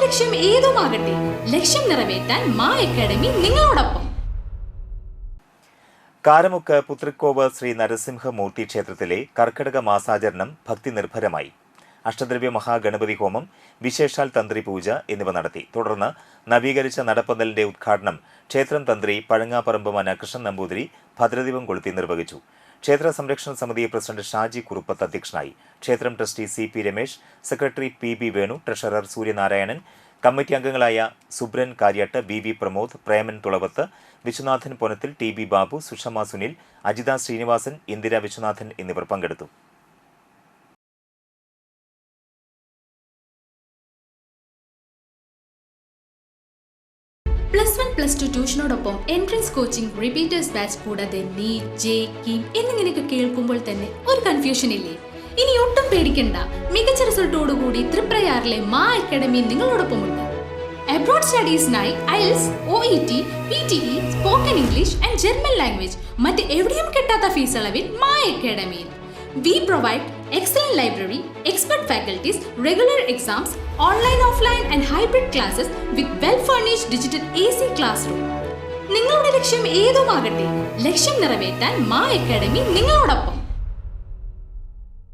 ലക്ഷ്യം ഏതുമാകട്ടെ, ലക്ഷ്യം നിറവേറ്റാൻ മാ അക്കാഡമി നിങ്ങളോടൊപ്പം. കാരമുക്ക് പുത്രിക്കോവ് ശ്രീ നരസിംഹമൂർത്തി ക്ഷേത്രത്തിലെ കർക്കിടക മാസാചരണം ഭക്തി നിർഭരമായി. അഷ്ടദ്രവ്യ മഹാഗണപതി ഹോമം, വിശേഷാൽ തന്ത്രി പൂജ എന്നിവ നടത്തി. തുടർന്ന് നവീകരിച്ച നടപ്പന്തലിന്റെ ഉദ്ഘാടനം ക്ഷേത്രം തന്ത്രി പഴങ്ങാപ്പറമ്പ് മനകൃഷ്ണൻ നമ്പൂതിരി ഭദ്രദീപം കൊളുത്തി നിർവഹിച്ചു. ക്ഷേത്ര സംരക്ഷണ സമിതി പ്രസിഡന്റ് ഷാജി കുറുപ്പത്ത് അധ്യക്ഷനായി. ക്ഷേത്രം trustee CP Ramesh, secretary PB Venu, treasurer Suryanarayanan, committee അംഗങ്ങളായ സുബ്രൻ കാര്യാട്ട്, BV പ്രമോദ്, പ്രേമൻ തുളവത്ത്, വിശ്വനാഥൻ പൊനത്തിൽ, TB ബാബു, സുഷമ സുനിൽ, അജിത ശ്രീനിവാസൻ, ഇന്ദിര വിശ്വനാഥൻ എന്നിവർ പങ്കെടുത്തു. +1, +2 ട്യൂഷനോടൊപ്പം എൻട്രൻസ് കോച്ചിംഗ്, റിപ്പീറ്റേഴ്സ് ബാച്ച് കൂടാതെ നീറ്റ്, JEE എന്നിങ്ങനെയൊക്കെ കേൾക്കുമ്പോൾ തന്നെ ഒരു കൺഫ്യൂഷൻ ഇല്ലേ? ഇനി ഒട്ടും പേടിക്കണ്ട. മികച്ച റിസൾട്ടോടുകൂടി തൃപ്രയാറിലെ മാ അക്കാഡമി നിങ്ങളോടൊപ്പമുണ്ട്. അബ്രോഡ് സ്റ്റഡീസിനായി IELTS, OET, PTE, spoken English and German language മറ്റ് എവിടെയും കിട്ടാത്ത ഫീസ് അളവിൽ മാ അക്കാഡമിയിൽ. We provide excellent library, expert faculties, regular exams, online, offline and hybrid classes with well-furnished digital AC classroom. നിങ്ങളുടെ ലക്ഷ്യം ഏതുമാകട്ടെ, ലക്ഷ്യം നിറവേറ്റാൻ മാ അക്കാഡമി നിങ്ങളോടൊപ്പം.